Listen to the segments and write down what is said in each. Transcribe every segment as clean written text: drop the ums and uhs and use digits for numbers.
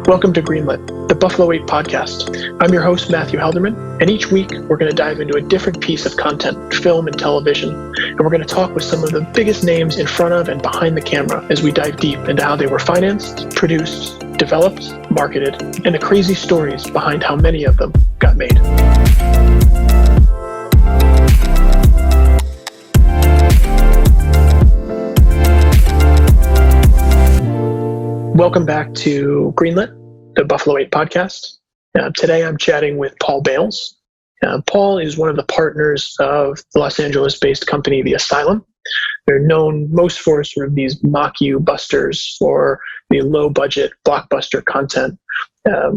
Welcome to Greenlit, the Buffalo 8 podcast. I'm your host, Matthew Halderman, and each week we're going to dive into a different piece of content, film and television, and we're going to talk with some of the biggest names in front of and behind the camera as we dive deep into how they were financed, produced, developed, marketed, and the crazy stories behind how many of them got made. Welcome back to Greenlit, the Buffalo 8 podcast. Today I'm chatting with Paul Bales. Paul is one of the partners of the Los Angeles-based company, The Asylum. They're known most for sort of these mock-you busters or the low-budget blockbuster content.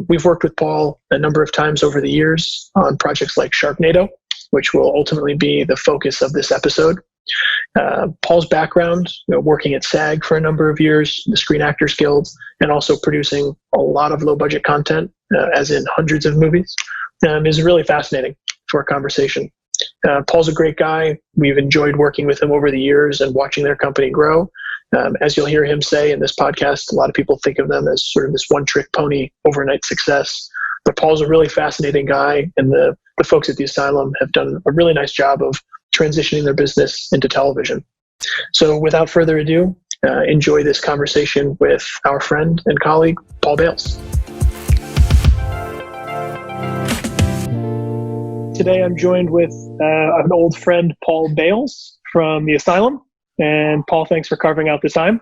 We've worked with Paul a number of times over the years on projects like Sharknado, which will ultimately be the focus of this episode. Paul's background, working at SAG for a number of years, the Screen Actors Guild, and also producing a lot of low-budget content, as in hundreds of movies, is really fascinating for a conversation. Paul's a great guy. We've enjoyed working with him over the years and watching their company grow. As you'll hear him say in this podcast, a lot of people think of them as sort of this one-trick pony overnight success. But Paul's a really fascinating guy, and the folks at The Asylum have done a really nice job of transitioning their business into television. So without further ado, enjoy this conversation with our friend and colleague, Paul Bales. Today I'm joined with an old friend, Paul Bales from The Asylum. And Paul, thanks for carving out the time.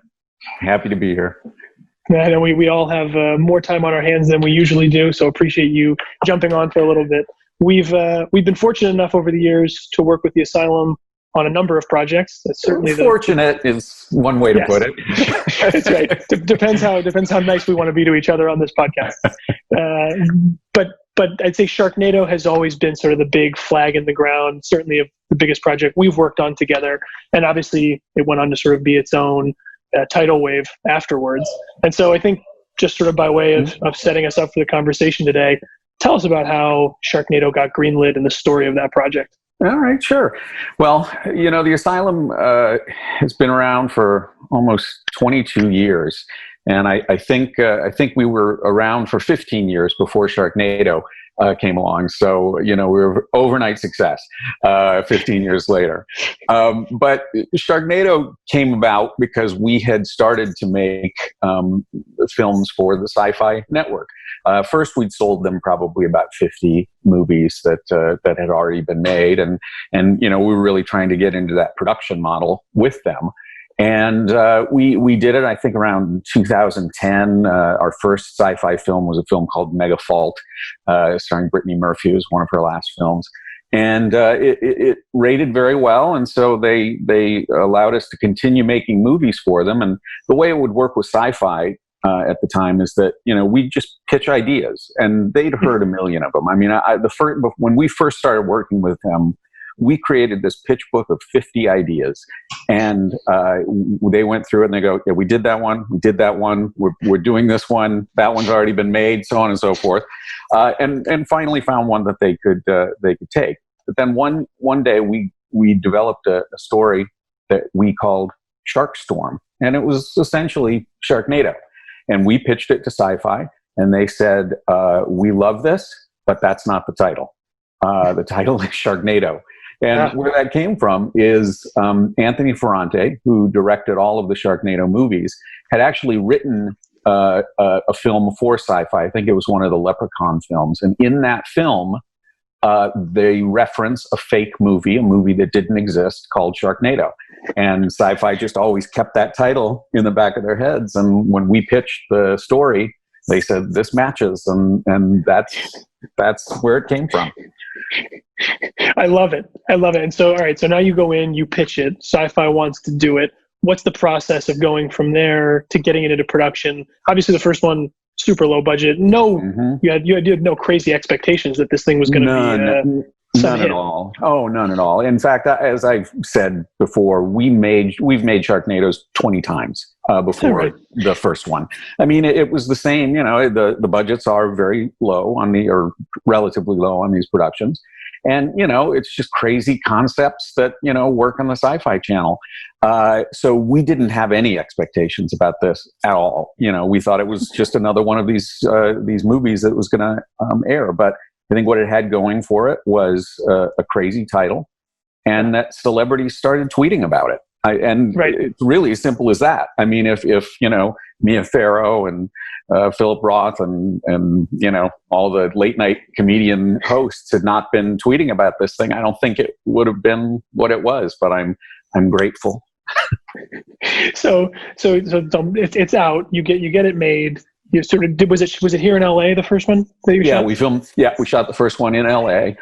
Happy to be here. I know we all have more time on our hands than we usually do, so appreciate you jumping on for a little bit. We've been fortunate enough over the years to work with The Asylum on a number of projects. That's certainly fortunate is one way to put it. That's right. Depends how nice we want to be to each other on this podcast. But I'd say Sharknado has always been sort of the big flag in the ground, certainly the biggest project we've worked on together. And obviously it went on to sort of be its own tidal wave afterwards. And so I think just sort of by way of setting us up for the conversation today, tell us about how Sharknado got greenlit and the story of that project. All right, sure. Well, The Asylum has been around for almost 22 years. And I think we were around for 15 years before Sharknado came along. So, we were overnight success 15 years later. But Sharknado came about because we had started to make films for the SyFy network. First, we'd sold them probably about 50 movies that had already been made. And we were really trying to get into that production model with them. And we did it, I think, around 2010. Our first SyFy film was a film called Mega Fault, starring Brittany Murphy. It was one of her last films. And it rated very well, and so they allowed us to continue making movies for them. And the way it would work with SyFy at the time is that, we just pitch ideas, and they'd heard a million of them. I mean, when we first started working with them, we created this pitch book of 50 ideas, and they went through it and they go, yeah, we did that one, we're doing this one, that one's already been made, so on and so forth, and finally found one that they could take. But then one day we developed a story that we called Shark Storm, and it was essentially Sharknado, and we pitched it to SyFy, and they said, we love this, but that's not the title. The title is Sharknado. And where that came from is Anthony Ferrante, who directed all of the Sharknado movies, had actually written a film for SyFy. I think it was one of the Leprechaun films. And in that film, they reference a fake movie, a movie that didn't exist, called Sharknado. And SyFy just always kept that title in the back of their heads. And when we pitched the story, they said, this matches. And that's where it came from. I love it. And so, all right, so now you go in, you pitch it, SyFy wants to do it. What's the process of going from there to getting it into production? Obviously the first one, super low budget. You had no crazy expectations that this thing was going to be none at all. Oh, none at all. In fact, as I've said before, we've made Sharknadoes 20 times before the first one. I mean, it was the same. The budgets are very low or relatively low on these productions. And, it's just crazy concepts that, work on the SyFy channel. So we didn't have any expectations about this at all. We thought it was just another one of these movies that was going to air. But I think what it had going for it was a crazy title, and that celebrities started tweeting about it. Right. It's really as simple as that. I mean, if Mia Farrow and Philip Roth and all the late night comedian hosts had not been tweeting about this thing, I don't think it would have been what it was. But I'm grateful. So it's out. You get it made. You sort of was it here in LA, the first one that you shot? We shot the first one in LA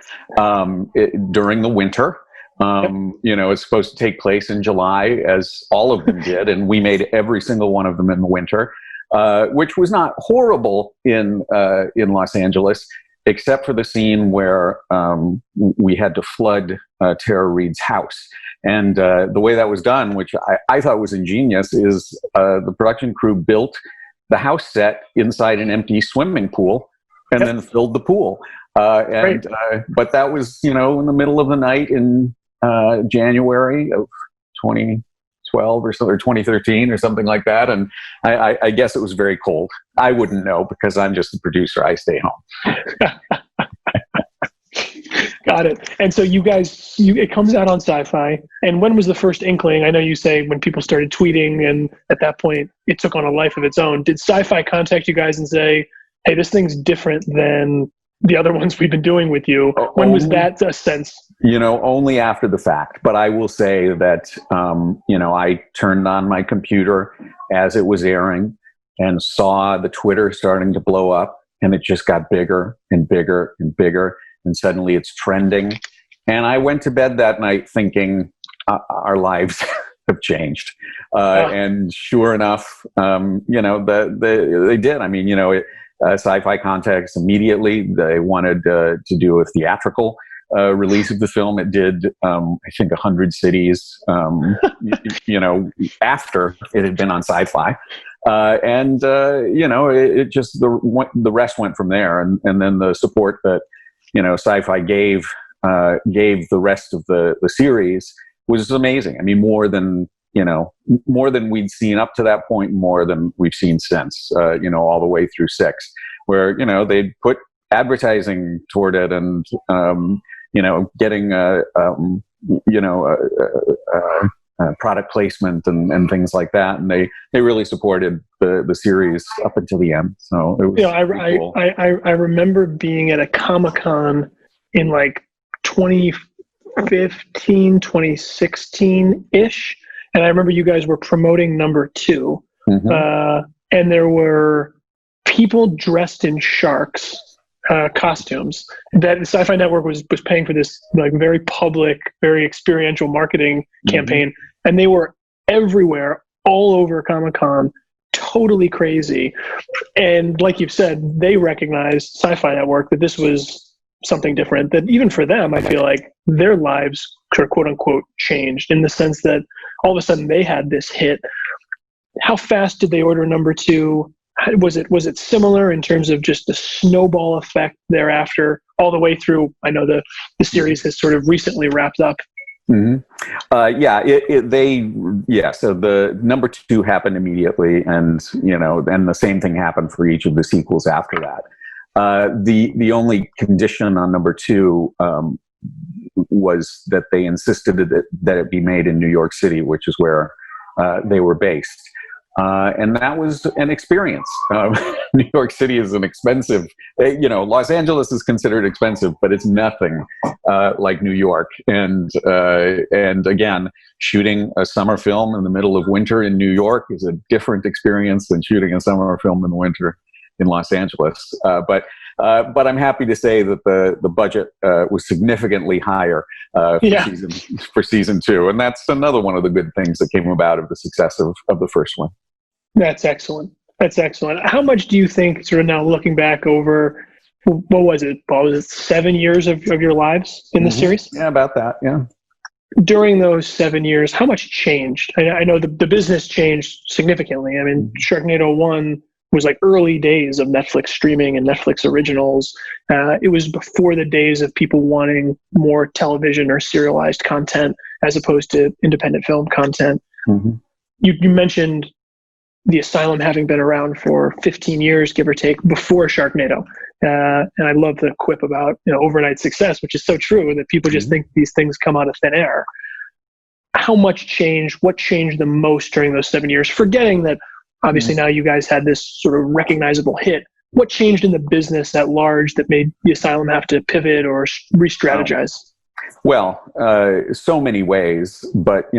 during the winter. It's supposed to take place in July, as all of them did, and we made every single one of them in the winter, which was not horrible in Los Angeles, except for the scene where we had to flood Tara Reid's house. And the way that was done, which I thought was ingenious, is the production crew built the house set inside an empty swimming pool and then filled the pool. But that was, in the middle of the night in January of 2012 or 2013 or something like that. And I guess it was very cold. I wouldn't know because I'm just the producer. I stay home. Got it. And so you guys, it comes out on SyFy. And when was the first inkling? I know you say when people started tweeting, and at that point it took on a life of its own. Did SyFy contact you guys and say, hey, this thing's different than the other ones we've been doing with you? When was that a sense? Only after the fact. But I will say that, I turned on my computer as it was airing and saw the Twitter starting to blow up, and it just got bigger and bigger and bigger. And suddenly it's trending. And I went to bed that night thinking our lives have changed. And sure enough, they did. I mean, SyFy contacts immediately. They wanted to do a theatrical release of the film. It did, I think, 100 cities, after it had been on SyFy. It just, the rest went from there. And then the support that, SyFy gave the rest of the series was amazing. I mean, more than we'd seen up to that point, more than we've seen since, all the way through 6, where, they'd put advertising toward it and, getting, product placement and things like that. And they really supported the series up until the end. So it was cool. I remember being at a Comic-Con in like 2015, 2016-ish. And I remember you guys were promoting number 2. Mm-hmm. And there were people dressed in sharks costumes that the SyFy Network was paying for this like very public, very experiential marketing campaign. And they were everywhere, all over Comic-Con, totally crazy. And like you've said, they recognized SyFy Network that this was something different, that even for them, I feel like their lives quote unquote changed in the sense that all of a sudden they had this hit. How fast did they order number 2? Was it similar in terms of just the snowball effect thereafter all the way through? I know the series has sort of recently wrapped up. Mm-hmm. So the number 2 happened immediately, and and the same thing happened for each of the sequels after that. The only condition on number 2 was that they insisted that it be made in New York City, which is where they were based. And that was an experience. New York City is an expensive, Los Angeles is considered expensive, but it's nothing like New York. And again, shooting a summer film in the middle of winter in New York is a different experience than shooting a summer film in the winter in Los Angeles. But I'm happy to say that the budget was significantly higher for season 2. And that's another one of the good things that came about of the success of the first one. That's excellent. How much do you think, sort of now looking back over, what was it, Paul? Was it 7 years of your lives in the series? Yeah, about that, yeah. During those 7 years, how much changed? I know the business changed significantly. I mean, Sharknado 1 was like early days of Netflix streaming and Netflix originals. It was before the days of people wanting more television or serialized content as opposed to independent film content. Mm-hmm. You mentioned The Asylum having been around for 15 years, give or take, before Sharknado. And I love the quip about overnight success, which is so true, that people just think these things come out of thin air. How much changed? What changed the most during those 7 years? Forgetting that obviously now you guys had this sort of recognizable hit. What changed in the business at large that made The Asylum have to pivot or re-strategize? Well, so many ways, but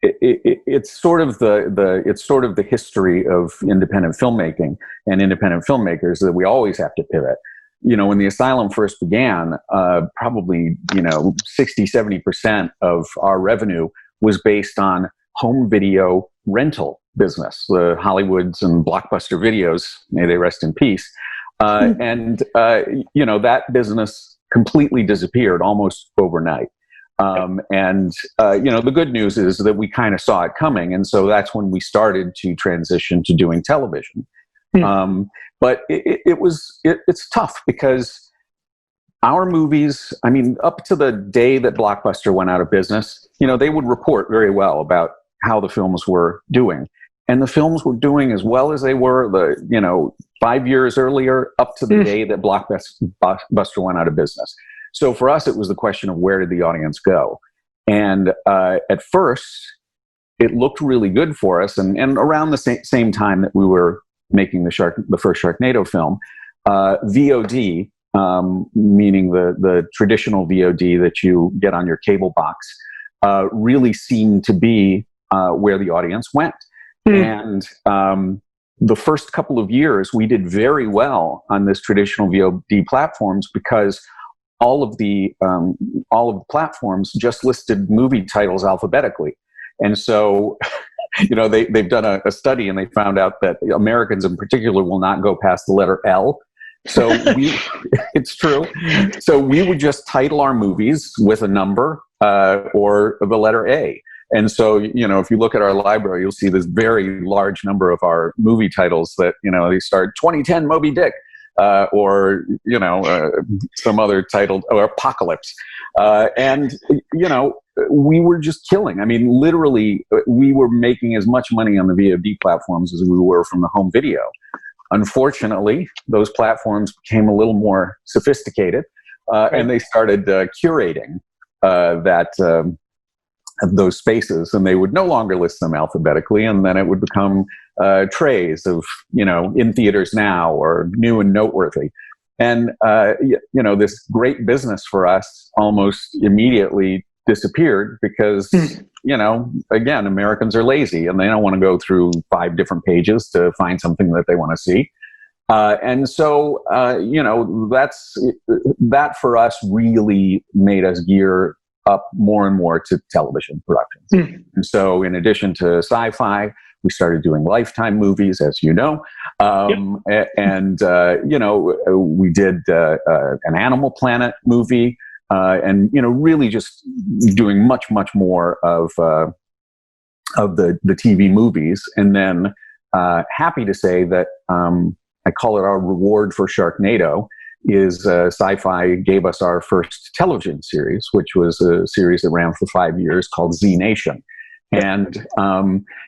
it's sort of the history of independent filmmaking and independent filmmakers that we always have to pivot. When The Asylum first began, probably 60-70% of our revenue was based on home video rental business, the Hollywoods and Blockbuster videos, may they rest in peace. And that business completely disappeared almost overnight. The good news is that we kind of saw it coming. And so that's when we started to transition to doing television. But it's tough because our movies, up to the day that Blockbuster went out of business, they would report very well about how the films were doing. And the films were doing as well as they were 5 years earlier, up to the day that Blockbuster went out of business. So for us, it was the question of where did the audience go? And at first, it looked really good for us. And around the same time that we were making the first Sharknado film, VOD, meaning the traditional VOD that you get on your cable box, really seemed to be where the audience went. And the first couple of years, we did very well on this traditional VOD platforms because all of the platforms just listed movie titles alphabetically. And so, they've done a study and they found out that Americans in particular will not go past the letter L. So it's true. So we would just title our movies with a number or the letter A. And so, if you look at our library, you'll see this very large number of our movie titles that, they start 2010 Moby Dick, or some other title, or Apocalypse. We were just killing. Literally, we were making as much money on the VOD platforms as we were from the home video. Unfortunately, those platforms became a little more sophisticated, and they started curating those spaces, and they would no longer list them alphabetically, and then it would become trays of, in theaters now or new and noteworthy. And, this great business for us almost immediately disappeared because, again, Americans are lazy and they don't want to go through 5 different pages to find something that they want to see. And so, that for us really made us gear up more and more to television productions. And so in addition to SyFy, we started doing Lifetime movies, as you know. And, we did an Animal Planet movie, and, really just doing much, much more of the TV movies. And then happy to say that I call it our reward for Sharknado, is SyFy gave us our first television series, which was a series that ran for 5 years called Z Nation. And,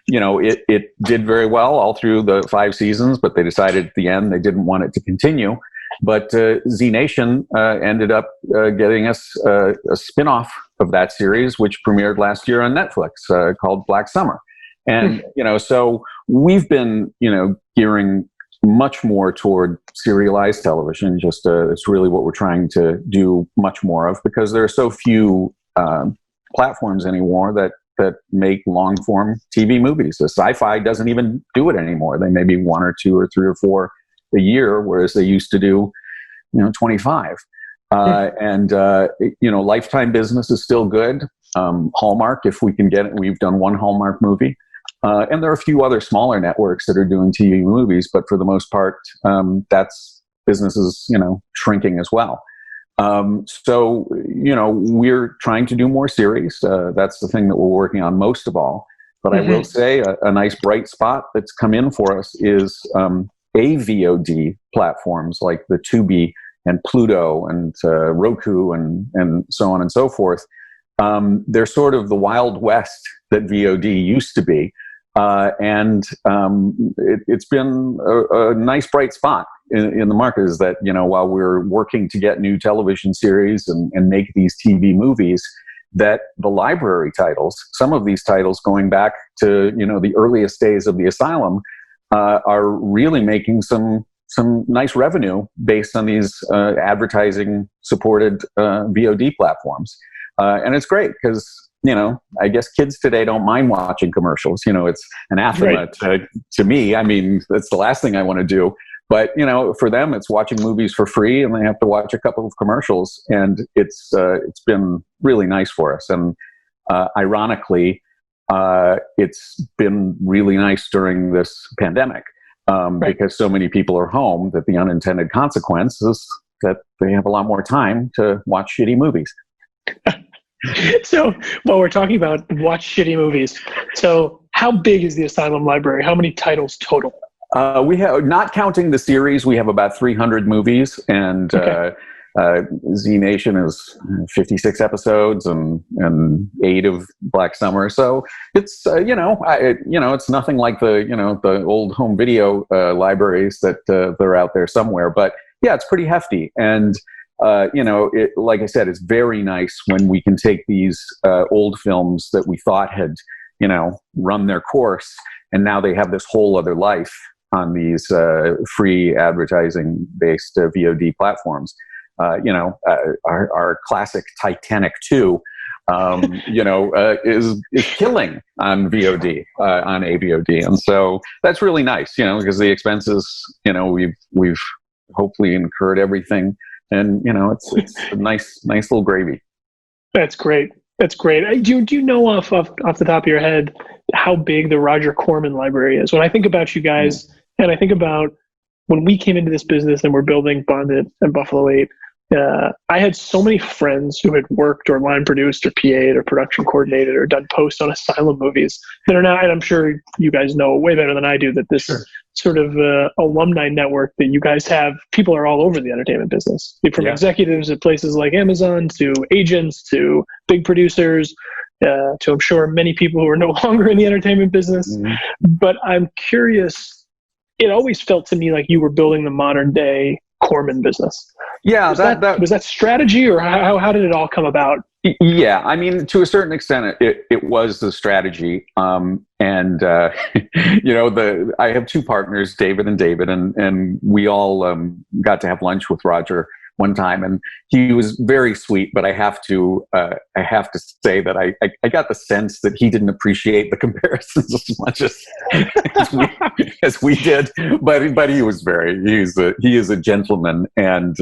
it did very well all through the 5 seasons, but they decided at the end they didn't want it to continue. But Z Nation ended up getting us a spinoff of that series, which premiered last year on Netflix, called Black Summer. And, so we've been, gearing much more toward serialized television. Just it's really what we're trying to do much more of, because there are so few platforms anymore that make long form TV movies. The SyFy doesn't even do it anymore. They maybe 1 or 2 or 3 or 4 a year, whereas they used to do 25. Lifetime business is still good. Hallmark, if we can get it. We've done 1 Hallmark movie. And there are a few other smaller networks that are doing TV movies, but for the most part, that's businesses, shrinking as well. So, we're trying to do more series. That's the thing that we're working on most of all. But I will say a nice bright spot that's come in for us is AVOD platforms like the Tubi and Pluto and Roku and so on and so forth. They're sort of the Wild West that VOD used to be. It's been a nice bright spot in the market, is that, while we're working to get new television series and make these TV movies, that the library titles, some of these titles going back to, the earliest days of The Asylum, are really making some nice revenue based on these advertising supported VOD platforms. And it's great because, I guess kids today don't mind watching commercials. It's anathema to me. I mean, that's the last thing I want to do. But, for them, it's watching movies for free, and they have to watch a couple of commercials. And it's been really nice for us. And ironically, it's been really nice during this pandemic because so many people are home, that the unintended consequence is that they have a lot more time to watch shitty movies. So, while we're talking about watch shitty movies, so how big is the Asylum library? How many titles total? We have, not counting the series, we have about 300 movies, and Z Nation is 56 episodes and 8 of Black Summer. So it's it's nothing like the old home video libraries that are out there somewhere. But yeah, it's pretty hefty. And like I said, it's very nice when we can take these old films that we thought had run their course, and now they have this whole other life on these free advertising-based VOD platforms. Our classic Titanic 2, is killing on VOD, on AVOD, and so that's really nice, because the expenses, we've hopefully incurred everything, and it's a nice little gravy. That's great. That's great. Do you know off the top of your head how big the Roger Corman library is? When I think about you guys, and I think about when we came into this business and we're building BondIt and Buffalo 8, I had so many friends who had worked or line produced or PA'd or production coordinated or done posts on Asylum movies that are now, and I'm sure you guys know way better than I do, that this sort of alumni network that you guys have, people are all over the entertainment business, from executives at places like Amazon to agents to big producers to, I'm sure, many people who are no longer in the entertainment business. But I'm curious, it always felt to me like you were building the modern day Corman business. Yeah, was that strategy, or how did it all come about? Yeah, I mean, to a certain extent, it was the strategy. I have 2 partners, David, and we all got to have lunch with Roger one time, and he was very sweet. But I have to say that I got the sense that he didn't appreciate the comparisons as much as we did. But he was he is a gentleman, and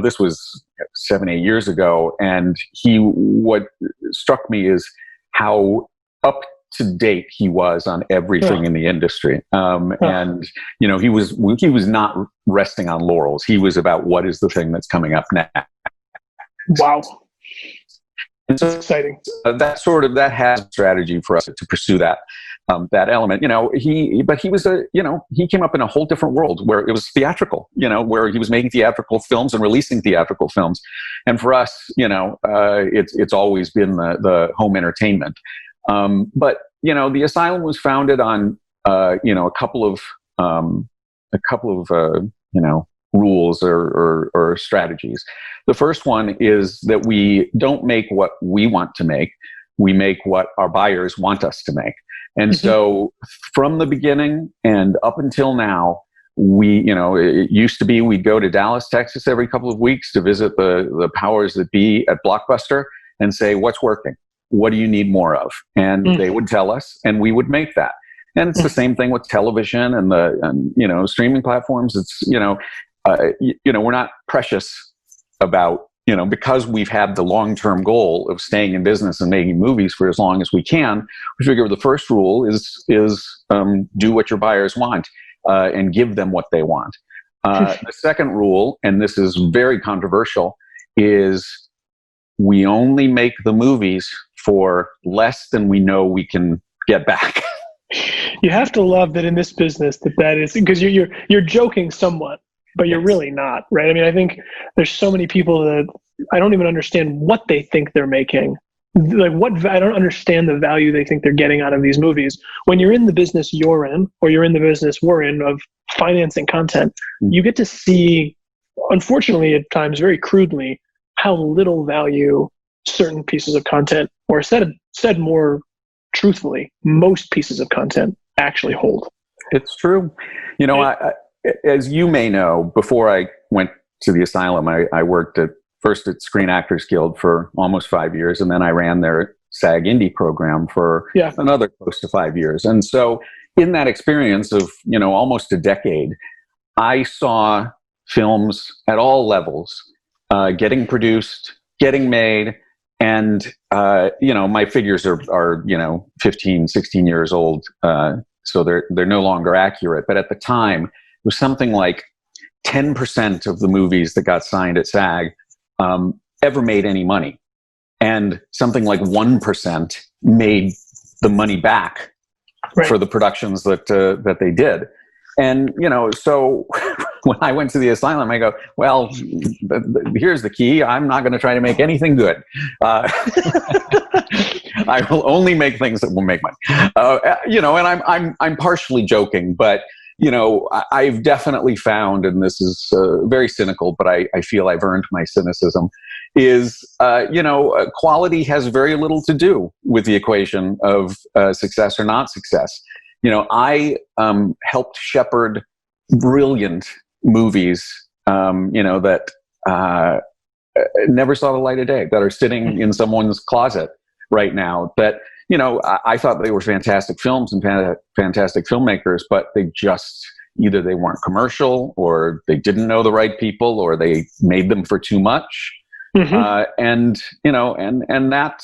this was 7-8 years ago, and what struck me is how up to date he was on everything in the industry. And he was not resting on laurels. He was about what is the thing that's coming up next. Wow. And so, that's exciting. That has a strategy for us to pursue that element. He came up in a whole different world where it was theatrical, where he was making theatrical films and releasing theatrical films. And for us, it's always been the home entertainment. But the Asylum was founded on a couple of rules or strategies. The first one is that we don't make what we want to make; we make what our buyers want us to make. And so, from the beginning and up until now, it used to be we'd go to Dallas, Texas every couple of weeks to visit the powers that be at Blockbuster and say, "What's working? What do you need more of?" And they would tell us, and we would make that. And it's the same thing with television and streaming platforms. It's we're not precious about because we've had the long-term goal of staying in business and making movies for as long as we can. We figure the first rule is do what your buyers want and give them what they want. The second rule, and this is very controversial, is we only make the movies for less than we know we can get back. You have to love that in this business that is, because you're joking somewhat, but you're really not, right? I mean, I think there's so many people that I don't even understand what they think they're making. Like I don't understand the value they think they're getting out of these movies. When you're in the business you're in, or you're in the business we're in of financing content, you get to see, unfortunately at times very crudely, how little value certain pieces of content, or said more truthfully, most pieces of content actually hold. It's true. As you may know, before I went to the Asylum, I worked first at Screen Actors Guild for almost 5 years, and then I ran their SAG Indie program for another close to 5 years. And so in that experience of, almost a decade, I saw films at all levels getting produced, getting made, and, my figures are 15, 16 years old, so they're no longer accurate. But at the time, it was something like 10% of the movies that got signed at SAG ever made any money, and something like 1% made the money back for the productions that they did. And so when I went to the Asylum, I go, well, here's the key. I'm not going to try to make anything good. I will only make things that will make money. And I'm partially joking, but I've definitely found, and this is very cynical, but I feel I've earned my cynicism, is, quality has very little to do with the equation of success or not success. I helped shepherd brilliant movies, that never saw the light of day, that are sitting in someone's closet right now, that I thought they were fantastic films and fantastic filmmakers, but they just, either they weren't commercial, or they didn't know the right people, or they made them for too much. And that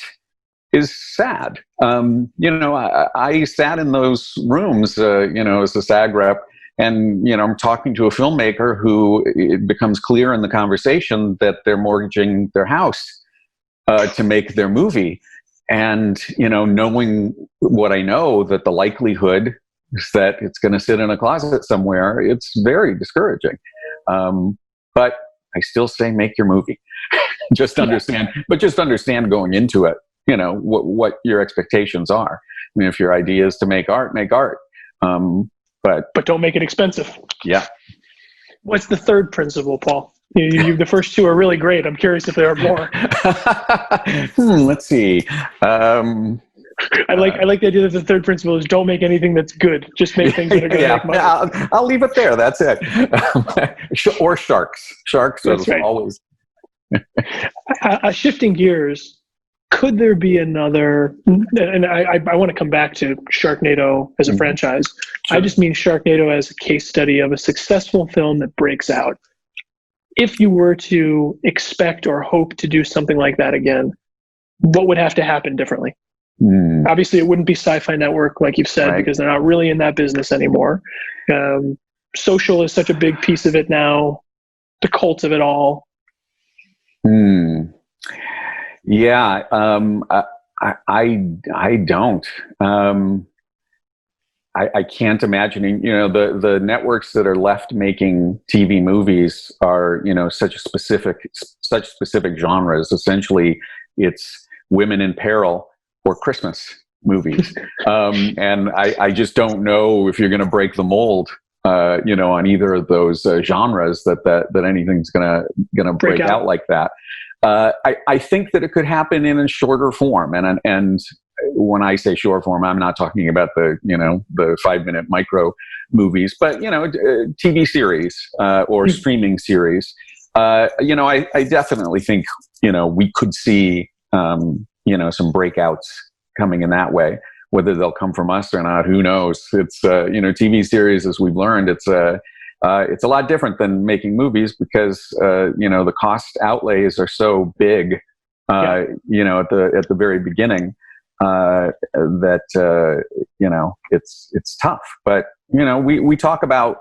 is sad. I sat in those rooms, as a SAG rep, and, I'm talking to a filmmaker who, it becomes clear in the conversation that they're mortgaging their house to make their movie. And, knowing what I know, that the likelihood is that it's going to sit in a closet somewhere, it's very discouraging. But I still say, make your movie. Just understand going into it, what your expectations are. I mean, if your idea is to make art, make art. But don't make it expensive. Yeah. What's the third principle, Paul? The first two are really great. I'm curious if there are more. Let's see. I like the idea that the third principle is don't make anything that's good. Just make things that are going to make money. I'll leave it there. That's it. Or sharks. Sharks are always. Shifting gears, could there be another, and I want to come back to Sharknado as a franchise. Sure. I just mean Sharknado as a case study of a successful film that breaks out. If you were to expect or hope to do something like that again, what would have to happen differently? Obviously, it wouldn't be SyFy Network, like you've said, because they're not really in that business anymore. Social is such a big piece of it now, the cult of it all. Yeah, I don't. I can't imagine. The networks that are left making TV movies are such specific genres. Essentially, it's women in peril or Christmas movies, and I just don't know if you're going to break the mold. On either of those genres, that anything's gonna break out like that. I think that it could happen in a shorter form, and when I say short form, I'm not talking about the 5-minute micro movies, but TV series or streaming series. I definitely think we could see some breakouts coming in that way. Whether they'll come from us or not, who knows? It's TV series, as we've learned, it's a lot different than making movies, because the cost outlays are so big. At the very beginning, that it's tough. But we talk about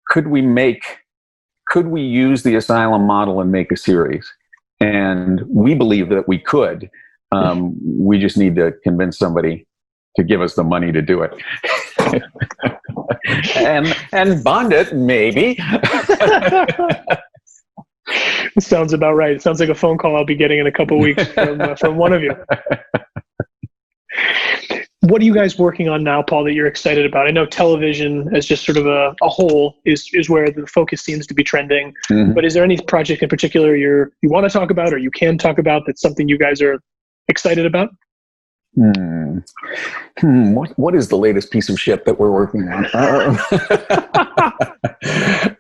could we use the Asylum model and make a series? And we believe that we could. We just need to convince somebody to give us the money to do it. and BondIt, maybe. Sounds about right. It sounds like a phone call I'll be getting in a couple of weeks from one of you. What are you guys working on now, Paul, that you're excited about? I know television as just sort of a whole is where the focus seems to be trending. Mm-hmm. But is there any project in particular you want to talk about or you can talk about that's something you guys are excited about? What is the latest piece of shit that we're working on?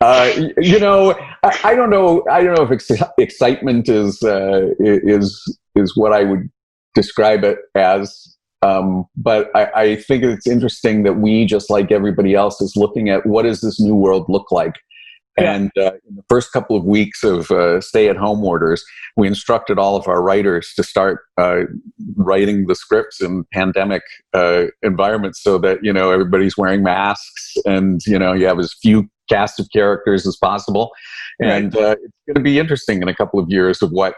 I don't know if excitement is what I would describe it as. But I think it's interesting that we, just like everybody else, is looking at what does this new world look like. Yeah. And in the first couple of weeks of stay-at-home orders, we instructed all of our writers to start writing the scripts in pandemic environments, so that everybody's wearing masks and you have as few cast of characters as possible. And it's going to be interesting in a couple of years of what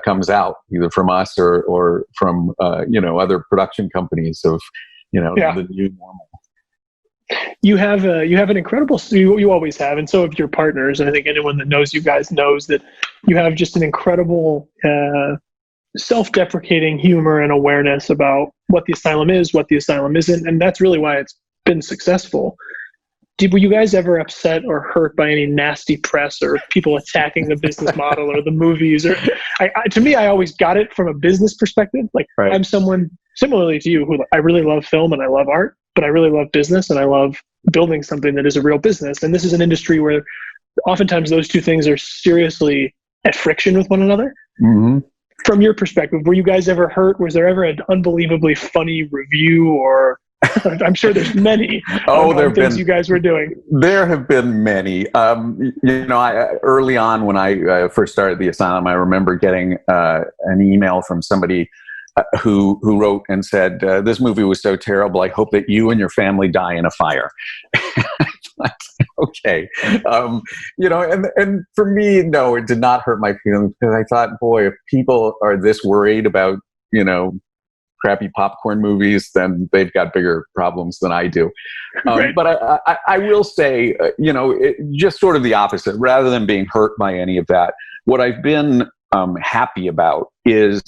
comes out, either from us or from other production companies of the new normal. You have an incredible, you always have, and so have your partners, and I think anyone that knows you guys knows that you have just an incredible self-deprecating humor and awareness about what the asylum is, what the asylum isn't, and that's really why it's been successful. Were you guys ever upset or hurt by any nasty press or people attacking the business model or the movies? Or to me, I always got it from a business perspective. Like, right. I'm someone similarly to you who I really love film and I love art, but I really love business and I love building something that is a real business. And this is an industry where oftentimes those two things are seriously at friction with one another. Mm-hmm. From your perspective, were you guys ever hurt? Was there ever an unbelievably funny review or I'm sure there's many things you guys were doing. There have been many. Early on when I first started the asylum, I remember getting an email from somebody who wrote and said, "This movie was so terrible. I hope that you and your family die in a fire." Okay, and for me, no, it did not hurt my feelings, because I thought, boy, if people are this worried about crappy popcorn movies, then they've got bigger problems than I do. Right. But I will say, just sort of the opposite. Rather than being hurt by any of that, what I've been happy about is,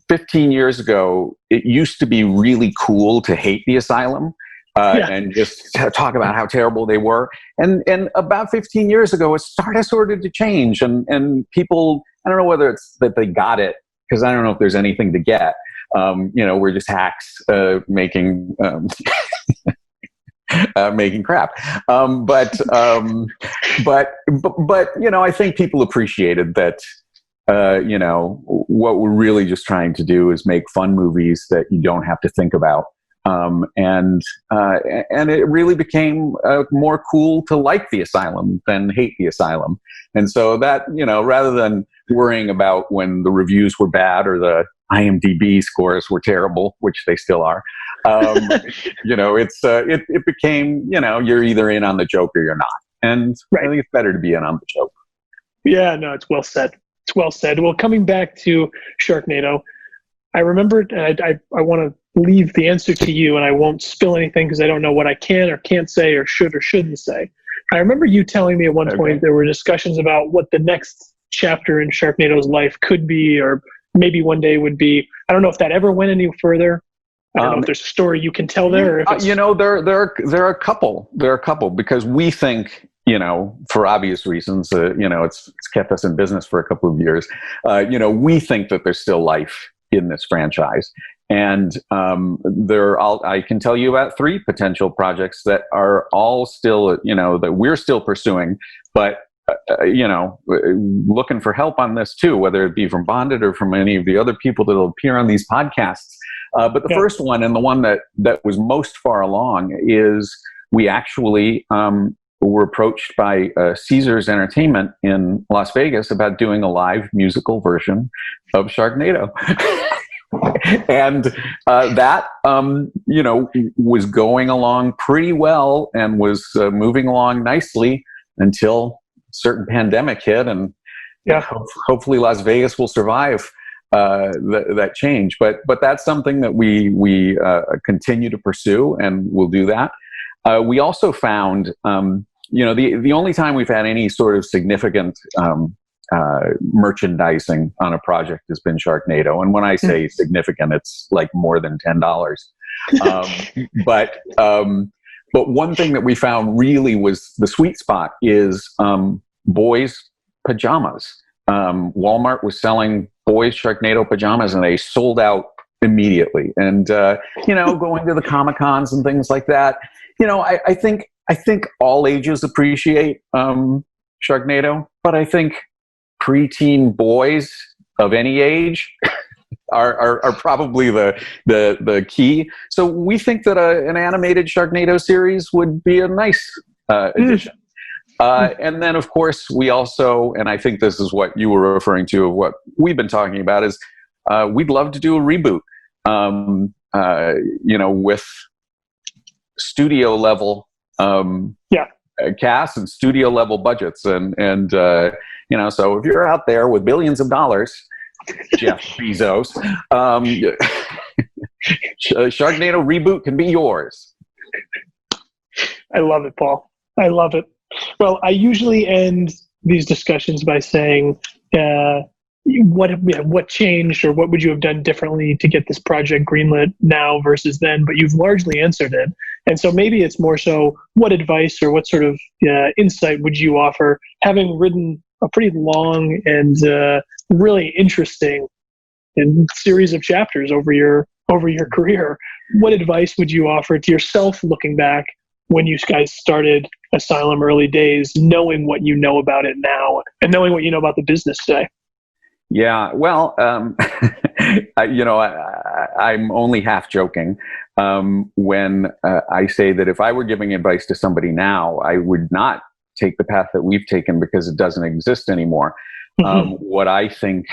15 years ago, it used to be really cool to hate the asylum and just talk about how terrible they were. And about 15 years ago, it started to change. And people, I don't know whether it's that they got it, because I don't know if there's anything to get. We're just hacks making making crap. But I think people appreciated that. What we're really just trying to do is make fun movies that you don't have to think about. And it really became more cool to like the asylum than hate the asylum. And so that, rather than worrying about when the reviews were bad or the IMDb scores were terrible, which they still are, it became, you're either in on the joke or you're not. And I think it's better to be in on the joke. Yeah, no, it's well said. It's well said. Well, coming back to Sharknado, I remembered, and I want to leave the answer to you, and I won't spill anything because I don't know what I can or can't say or should or shouldn't say. I remember you telling me at one point there were discussions about what the next chapter in Sharknado's life could be, or maybe one day would be. I don't know if that ever went any further. I don't know if there's a story you can tell there. Or if there are a couple. There are a couple, because we think, for obvious reasons, it's kept us in business for a couple of years. We think that there's still life in this franchise. And I can tell you about 3 potential projects that are all still, that we're still pursuing, but, looking for help on this too, whether it be from BondIt or from any of the other people that will appear on these podcasts. But the first one, and the one that was most far along, is we actually were approached by Caesars Entertainment in Las Vegas about doing a live musical version of Sharknado. And that, was going along pretty well and was moving along nicely until a certain pandemic hit. And hopefully Las Vegas will survive that change. But that's something that we continue to pursue, and we'll do that. We also found the only time we've had any sort of significant merchandising on a project has been Sharknado. And when I say significant, it's like more than $10. But one thing that we found really was the sweet spot is boys' pajamas. Walmart was selling boys' Sharknado pajamas, and they sold out immediately. And going to the Comic-Cons and things like that, I think all ages appreciate Sharknado, but I think preteen boys of any age are probably the key. So we think that an animated Sharknado series would be a nice addition. And then, of course, we also, and I think this is what you were referring to, of what we've been talking about, is we'd love to do a reboot, with studio level cast and studio level budgets. And so if you're out there with billions of dollars, Jeff Bezos, Sharknado reboot can be yours. I love it, Paul. I love it. Well, I usually end these discussions by saying, what changed, or what would you have done differently to get this project greenlit now versus then? But you've largely answered it. And so maybe it's more so, what advice or what sort of insight would you offer, having written a pretty long and really interesting series of chapters over your career? What advice would you offer to yourself looking back when you guys started Asylum early days, knowing what you know about it now and knowing what you know about the business today? Yeah, well, I'm only half joking when I say that if I were giving advice to somebody now, I would not take the path that we've taken because it doesn't exist anymore. What I think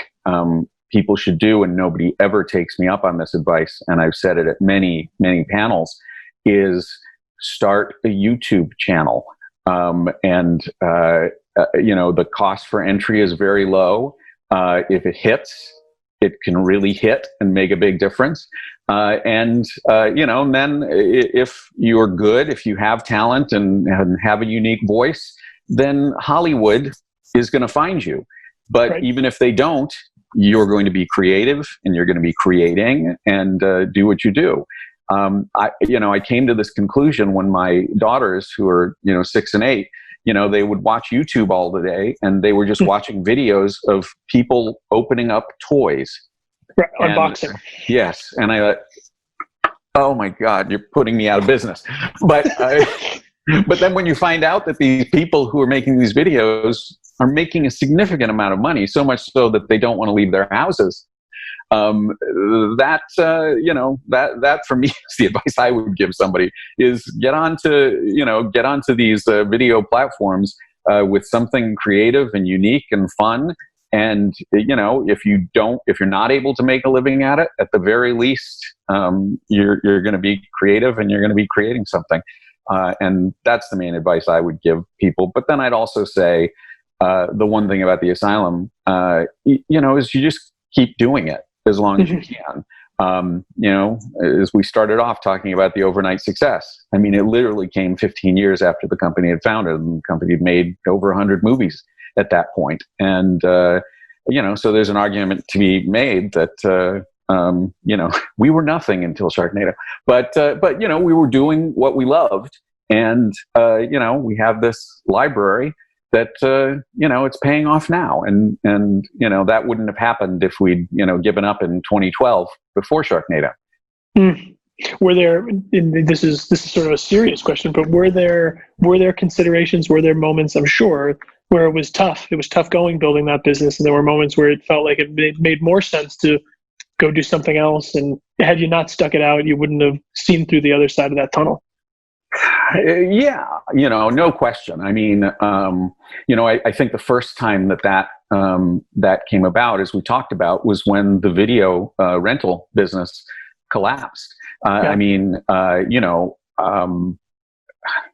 people should do, and nobody ever takes me up on this advice, and I've said it at many, many panels, is start a YouTube channel. The cost for entry is very low. If it hits, it can really hit and make a big difference. And then if you're good, if you have talent and have a unique voice, then Hollywood is going to find you. But right. Even if they don't, you're going to be creative and you're going to be creating and do what you do. I came to this conclusion when my daughters, who are 6 and 8, they would watch YouTube all the day, and they were just watching videos of people opening up toys. Right, unboxing. Yes. And I thought, oh my God, you're putting me out of business. But then when you find out that these people who are making these videos are making a significant amount of money, so much so that they don't want to leave their houses, that for me is the advice I would give somebody, is get onto these video platforms with something creative and unique and fun. And if you're not able to make a living at it, at the very least, you're going to be creative and you're going to be creating something. And that's the main advice I would give people. But then I'd also say the one thing about the Asylum, is you just keep doing it as long as you can. As we started off talking about the overnight success, I mean, it literally came 15 years after the company had founded, and the company had made over 100 movies at that point. And, so there's an argument to be made that, we were nothing until Sharknado, but we were doing what we loved. And, we have this library that, it's paying off now. And that wouldn't have happened if we'd, given up in 2012 before Sharknado. Were there, and this is sort of a serious question, but were there considerations, were there moments, I'm sure, where it was tough going building that business, and there were moments where it felt like it made more sense to go do something else, and had you not stuck it out, you wouldn't have seen through the other side of that tunnel? Yeah, no question. I mean, I think the first time that came about, as we talked about, was when the video rental business collapsed. I mean,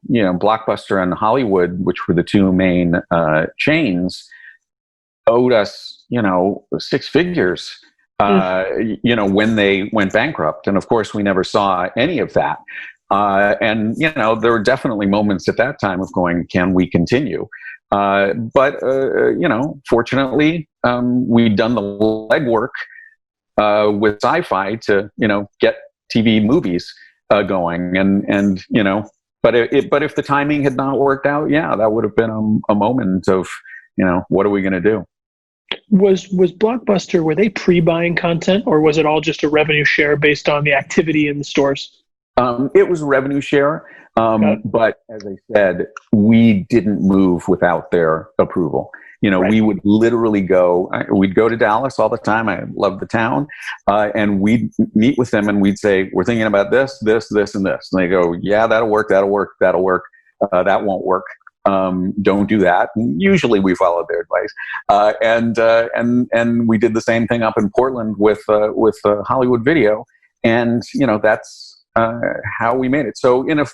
Blockbuster and Hollywood, which were the two main chains, owed us, 6 figures, when they went bankrupt. And of course, we never saw any of that. And, there were definitely moments at that time of going, can we continue? But fortunately, we'd done the legwork with SyFy to, get TV movies going. And but if the timing had not worked out, yeah, that would have been a moment of, what are we going to do? Was Blockbuster, were they pre-buying content, or was it all just a revenue share based on the activity in the stores? It was revenue share, but as I said, we didn't move without their approval. Right. We would literally we'd go to Dallas all the time. I love the town. And we'd meet with them and we'd say, we're thinking about this, this, this, and this. And they go, yeah, that'll work. That won't work. Don't do that. And usually we followed their advice. And we did the same thing up in Portland with Hollywood Video. And, that's how we made it. So in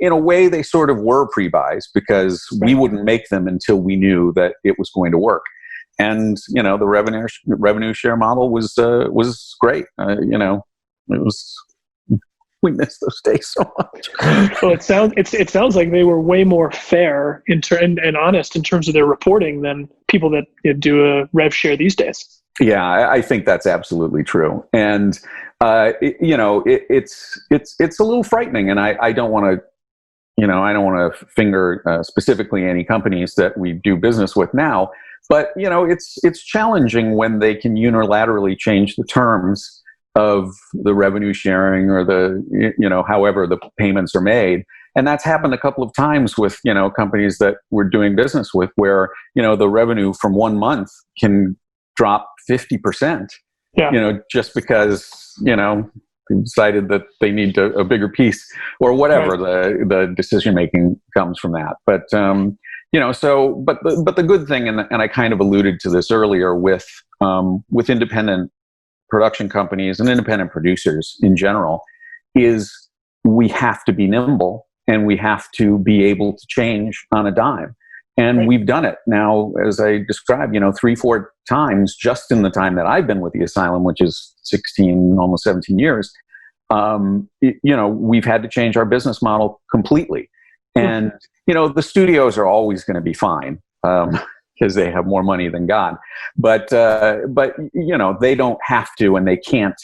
a way, they sort of were pre-buys because we wouldn't make them until we knew that it was going to work. And the revenue share model was great. It was. We miss those days so much. Well, it sounds like they were way more fair and honest in terms of their reporting than people that do a rev share these days. Yeah, I think that's absolutely true. And it's a little frightening, and I don't want to finger specifically any companies that we do business with now, but it's challenging when they can unilaterally change the terms of the revenue sharing or the however the payments are made. And that's happened a couple of times with companies that we're doing business with, where the revenue from 1 month can drop 50%. Just because they decided that they need a bigger piece or whatever. Right. The decision making comes from that. But but the good thing, and I kind of alluded to this earlier with independent production companies and independent producers in general, is we have to be nimble and we have to be able to change on a dime. And we've done it now, as I described, 3-4 times just in the time that I've been with the Asylum, which is 16, almost 17 years. We've had to change our business model completely. And, the studios are always going to be fine because they have more money than God. But they don't have to, and they can't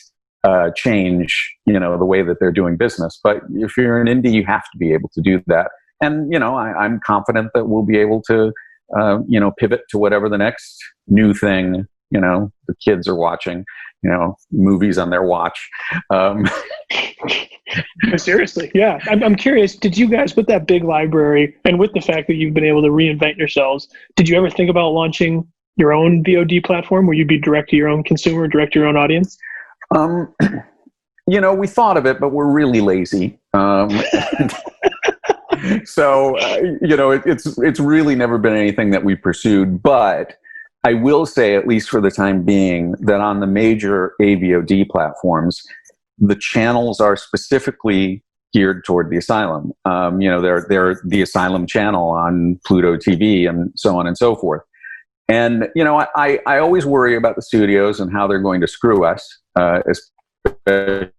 change, the way that they're doing business. But if you're an indie, you have to be able to do that. And, I'm confident that we'll be able to, pivot to whatever the next new thing, the kids are watching, movies on their watch. Seriously. Yeah. I'm curious, did you guys, with that big library and with the fact that you've been able to reinvent yourselves, did you ever think about launching your own VOD platform where you'd be direct to your own consumer, direct to your own audience? We thought of it, but we're really lazy. So, it's really never been anything that we pursued. But I will say, at least for the time being, that on the major AVOD platforms, the channels are specifically geared toward the Asylum. They're the Asylum channel on Pluto TV and so on and so forth. And, I always worry about the studios and how they're going to screw us, especially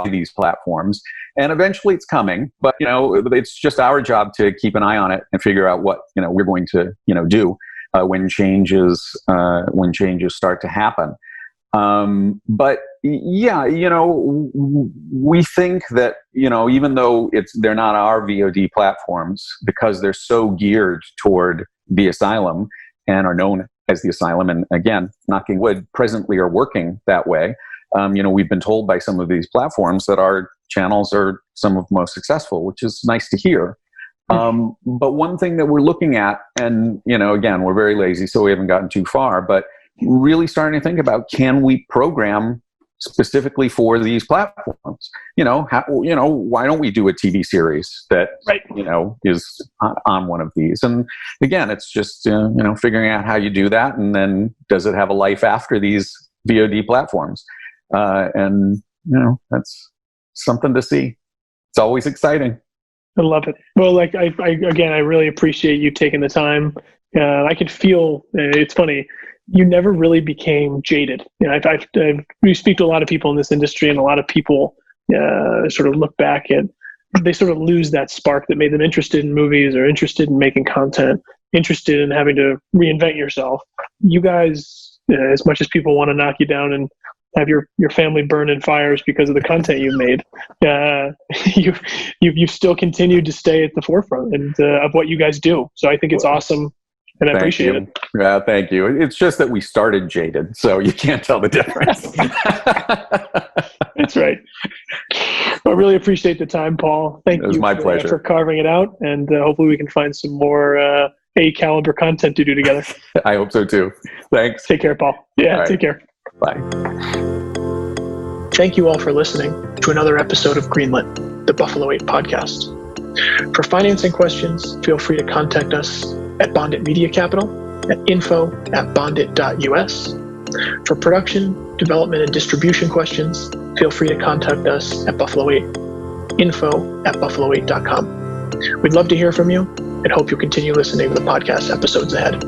these platforms. And eventually it's coming, but it's just our job to keep an eye on it and figure out what we're going to do when changes start to happen. But yeah, we think that even though they're not our VOD platforms, because they're so geared toward the Asylum and are known as the Asylum, and again, knocking wood, presently are working that way. We've been told by some of these platforms that our channels are some of the most successful, which is nice to hear. But one thing that we're looking at, and, again, we're very lazy, so we haven't gotten too far, but really starting to think about, can we program specifically for these platforms? Why don't we do a TV series that, is on one of these? And again, it's just, figuring out how you do that. And then does it have a life after these VOD platforms? And that's something to see. It's always exciting. I love it. Well, I really appreciate you taking the time. I could feel, it's funny, you never really became jaded. We speak to a lot of people in this industry, and a lot of people sort of look back at, they sort of lose that spark that made them interested in movies or interested in making content, interested in having to reinvent yourself. You guys, as much as people want to knock you down and have your family burn in fires because of the content you've made, you've still continued to stay at the forefront of what you guys do. So I think it's awesome, and I appreciate it. Yeah, thank you. It's just that we started jaded, so you can't tell the difference. That's right. I really appreciate the time, Paul. Thank you. It was my pleasure for carving it out, and hopefully we can find some more A-caliber content to do together. I hope so too. Thanks. Take care, Paul. Yeah, right. Take care. Bye. Thank you all for listening to another episode of Greenlit, the Buffalo 8 podcast. For financing questions, feel free to contact us at BondIt Media Capital at info@bondit.us. For production, development, and distribution questions, feel free to contact us at Buffalo 8, info@buffalo8.com. We'd love to hear from you and hope you'll continue listening to the podcast episodes ahead.